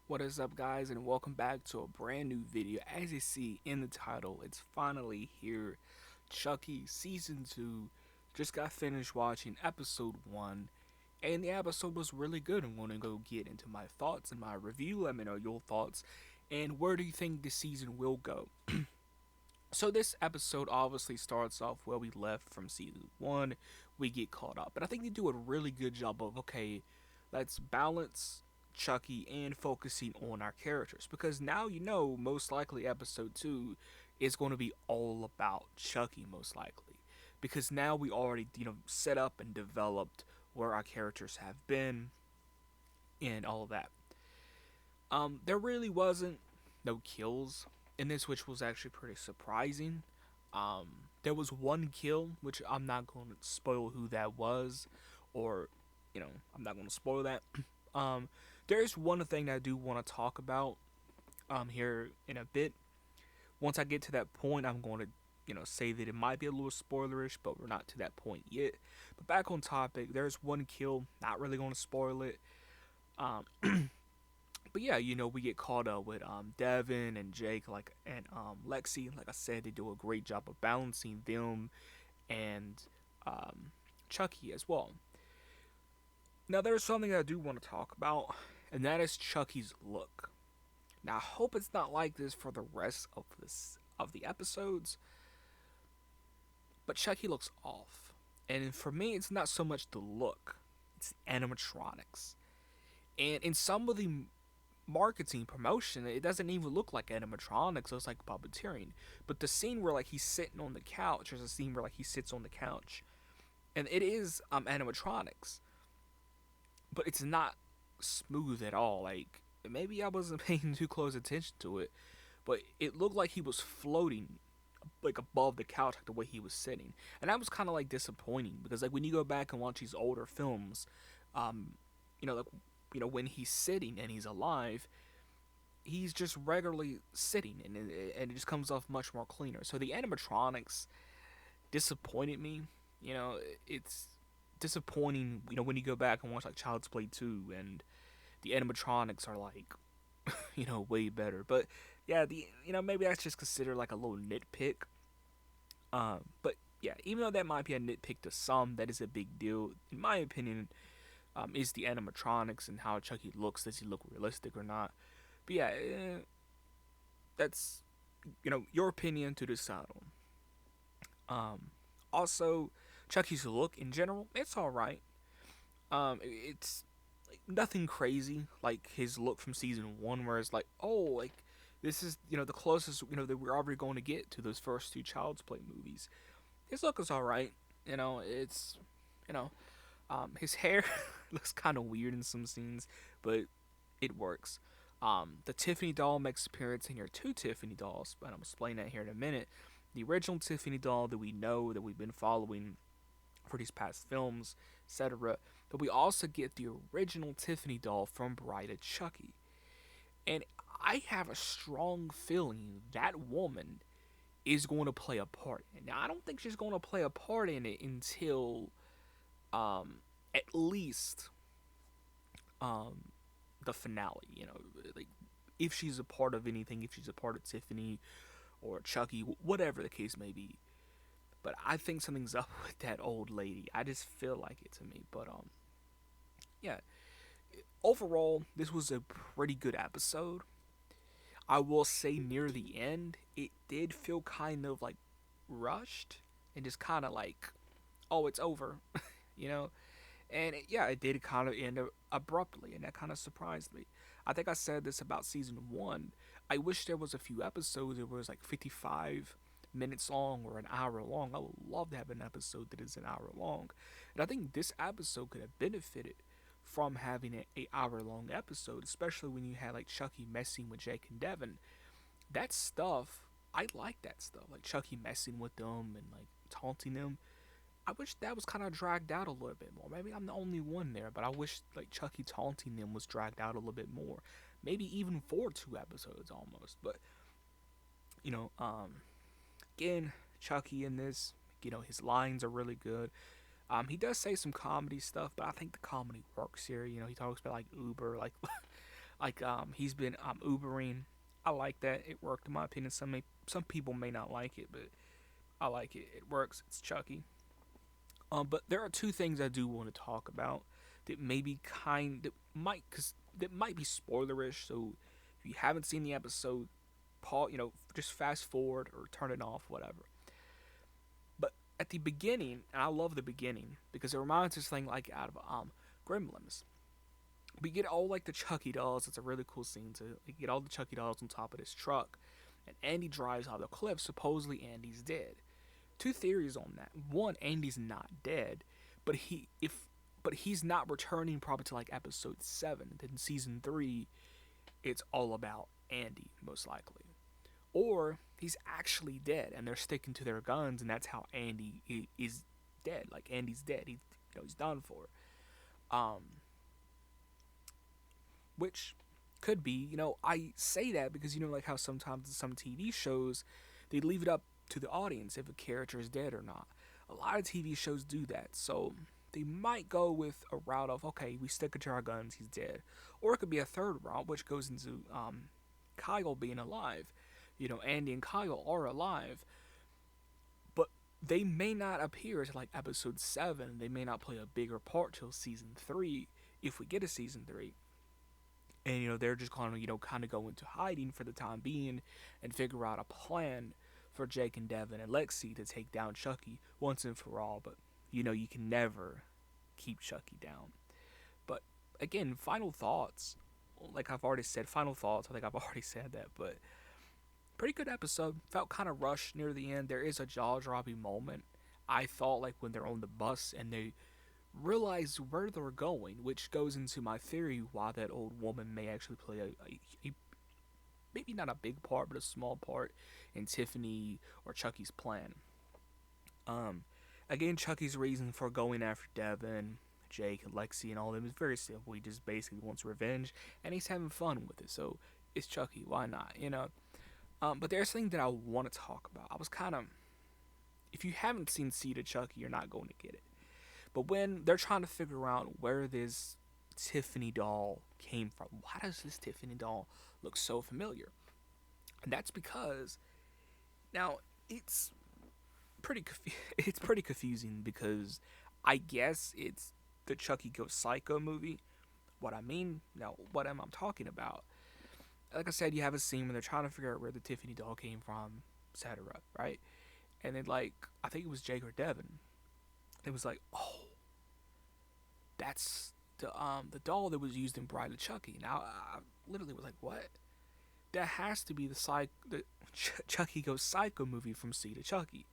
What is up, guys, and welcome back to a brand new video. As you see in the title, it's finally here. Chucky Season 2. Just got finished watching episode 1, and the episode was really good. I'm going to go get into my thoughts and my review. Let me know your thoughts, and where do you think the season will go? So, this episode obviously starts off where we left from season 1. We get caught up, but I think they do a really good job of, okay, let's balance Chucky and focusing on our characters, because now you know most likely episode 2 is going to be all about Chucky, most likely, because now we already set up and developed where our characters have been and all of that. There really wasn't no kills in this, which was actually pretty surprising. There was one kill, which I'm not going to spoil who that was, or I'm not going to spoil that. Um, there's one thing that I do want to talk about here in a bit. Once I get to that point, I'm going to say that it might be a little spoilerish, but we're not to that point yet. But back on topic, there's one kill. Not really going to spoil it. But yeah, we get caught up with Devin and Jake, and Lexi. Like I said, they do a great job of balancing them and Chucky as well. Now, there's something I do want to talk about, and that is Chucky's look. Now, I hope it's not like this for the rest of the episodes, but Chucky looks off, and for me, it's not so much the look; it's the animatronics. And in some of the marketing promotion, it doesn't even look like animatronics; it looks like puppeteering. But the scene where like he's sitting on the couch, there's a scene where like he sits on the couch, and it is animatronics, but it's not smooth at all. Like maybe I wasn't paying too close attention to it, but it looked like he was floating like above the couch, like the way he was sitting, and that was kind of like disappointing because like when you go back and watch these older films, um, like when he's sitting and he's alive, he's just regularly sitting, and it just comes off much more cleaner. So the animatronics disappointed me. You know, it's disappointing. When you go back and watch like Child's Play 2, and the animatronics are like, way better. But yeah, the maybe that's just considered like a little nitpick. But yeah, even though that might be a nitpick to some, that is a big deal in my opinion. Is the animatronics and how Chucky looks. Does he look realistic or not? But yeah, that's your opinion to decide on. Also, Chucky's look in general, it's all right. It's like nothing crazy like his look from season 1, where it's like, oh, like this is the closest that we're ever going to get to those first two Child's Play movies. His look is all right. It's you know his hair looks kind of weird in some scenes, but it works. The Tiffany doll makes appearance in here, two Tiffany dolls, but I'm explaining that here in a minute. The original Tiffany doll that we know that we've been following for these past films, etc. But we also get the original Tiffany doll from Bride of Chucky. And I have a strong feeling that woman is going to play a part in it. Now, I don't think she's going to play a part in it until at least um, the finale. Like if she's a part of anything, if she's a part of Tiffany or Chucky, whatever the case may be. But I think something's up with that old lady. I just feel like it to me. But yeah. Overall, this was a pretty good episode. I will say near the end, it did feel kind of like rushed and just kind of like, oh, it's over, you know. And yeah, it did kind of end abruptly, and that kind of surprised me. I think I said this about season 1. I wish there was a few episodes that was like 55 minutes long or an hour long. I would love to have an episode that is an hour long. And I think this episode could have benefited from having an 8 hour long episode, especially when you had like Chucky messing with Jake and Devin. That stuff, I like that stuff. Like Chucky messing with them and like taunting them. I wish that was kind of dragged out a little bit more. Maybe I'm the only one there, but I wish like Chucky taunting them was dragged out a little bit more. Maybe even for 2 episodes almost. But you know, again, Chucky in this, his lines are really good. He does say some comedy stuff, but I think the comedy works here. He talks about like Uber, like Like he's been Ubering. I like that. It worked in my opinion. Some people may not like it, but I like it. It works. It's Chucky. But there are two things I do want to talk about that maybe kind that might cause that might be spoilerish. So if you haven't seen the episode, pause. Just fast forward or turn it off, whatever. But at the beginning, and I love the beginning because it reminds us thing like out of Gremlins. We get all like the Chucky dolls. It's a really cool scene to get all the Chucky dolls on top of this truck, and Andy drives out the cliff. Supposedly Andy's dead. Two theories on that. One, Andy's not dead, but he's not returning probably to like episode 7. Then season 3, it's all about Andy most likely, or he's actually dead and they're sticking to their guns, and that's how Andy is dead. Like Andy's dead. He's done for. Um, which could be, I say that because like how sometimes in some TV shows they leave it up to the audience if a character is dead or not. A lot of TV shows do that, so they might go with a route of okay, we stick it to our guns, he's dead, or it could be a third route which goes into Kyle being alive. Andy and Kyle are alive, but they may not appear to like episode 7. They may not play a bigger part till season 3 if we get a season 3. And they're just going to kind of go into hiding for the time being and figure out a plan for Jake and Devin and Lexi to take down Chucky once and for all. But you can never keep Chucky down. But again, final thoughts. Like I've already said, final thoughts. I think I've already said that, but pretty good episode. Felt kind of rushed near the end. There is a jaw-dropping moment. I thought like when they're on the bus and they realize where they're going, which goes into my theory why that old woman may actually play a maybe not a big part, but a small part in Tiffany or Chucky's plan. Um, Again, Chucky's reason for going after Devin, Jake, and Lexi, and all of them is very simple. He just basically wants revenge, and he's having fun with it. So it's Chucky. Why not? But there's something that I want to talk about. I was kind of, if you haven't seen Seed of Chucky, you're not going to get it. But when they're trying to figure out where this Tiffany doll came from, why does this Tiffany doll look so familiar? And that's because now it's it's pretty confusing because I guess it's the Chucky Goes Psycho movie. What I mean now, what am I talking about? Like I said, you have a scene when they're trying to figure out where the Tiffany doll came from, etc. Right? And then I think it was Jake or Devin. It was like, oh, that's the doll that was used in Bride of Chucky. Now I literally was like, what? That has to be the Chucky Goes Psycho movie from Seed of Chucky.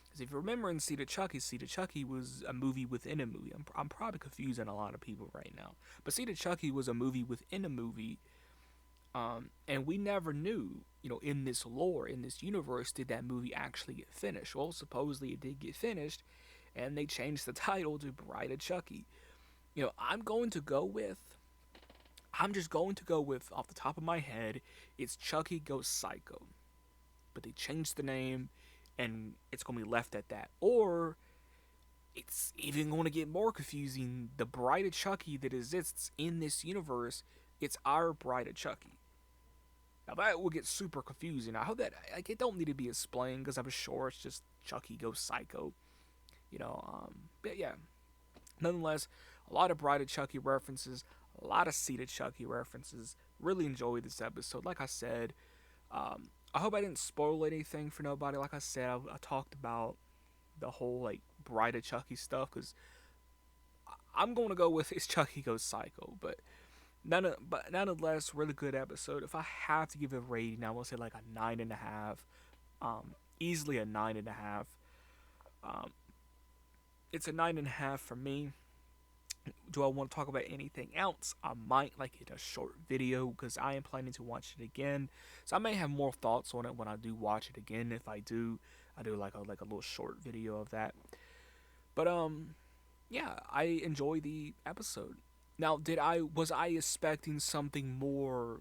Because if you remember in Seed of Chucky was a movie within a movie. I'm probably confusing a lot of people right now. But Seed of Chucky was a movie within a movie. And we never knew, in this lore, in this universe, did that movie actually get finished? Well, supposedly it did get finished, and they changed the title to Bride of Chucky. I'm just going to go with, off the top of my head, it's Chucky Goes Psycho. But they changed the name, and it's going to be left at that. Or, it's even going to get more confusing. The Bride of Chucky that exists in this universe, it's our Bride of Chucky. Now that will get super confusing. I hope that, it don't need to be explained, because I'm sure it's just Chucky Goes Psycho. But yeah. Nonetheless, a lot of Bride of Chucky references, a lot of Seed of Chucky references. Really enjoyed this episode. Like I said, I hope I didn't spoil anything for nobody. Like I said, I talked about the whole Bride of Chucky stuff because I'm going to go with it's Chucky Goes Psycho. But nonetheless, really good episode. If I have to give it a rating, I will say like a 9.5. Easily a 9.5. It's a 9.5 for me. Do I want to talk about anything else? I might in a short video because I am planning to watch it again. So I may have more thoughts on it when I do watch it again. If I do like a little short video of that. But yeah, I enjoy the episode. Now, was I expecting something more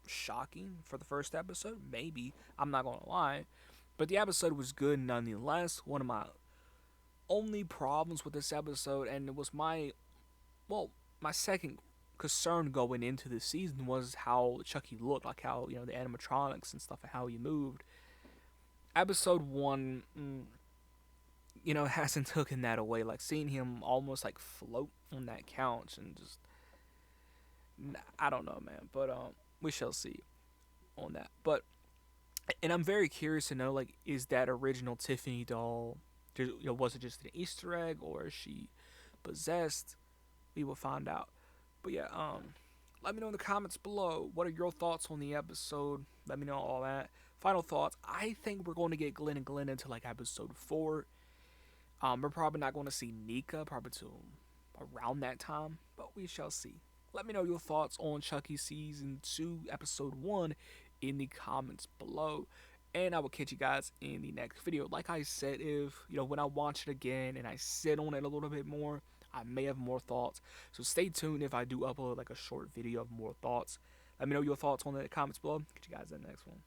shocking for the first episode? Maybe. I'm not gonna lie. But the episode was good nonetheless. One of my only problems with this episode, and it was my second concern going into the season was how Chucky looked, like how the animatronics and stuff, and how he moved. Episode one, hasn't taken that away. Like seeing him almost like float on that couch and just, I don't know, man. But we shall see on that. But and I'm very curious to know, like, is that original Tiffany doll, was it just an Easter egg, or is she possessed? We will find out. But yeah, let me know in the comments below. What are your thoughts on the episode? Let me know all that. Final thoughts. I think we're going to get Glenn and Glenn into like episode 4. We're probably not going to see Nika probably till around that time, but we shall see. Let me know your thoughts on Chucky season 2, episode 1 in the comments below. And I will catch you guys in the next video. Like I said, if when I watch it again and I sit on it a little bit more, I may have more thoughts. So stay tuned if I do upload like a short video of more thoughts. Let me know your thoughts on the comments below. Catch you guys in the next one.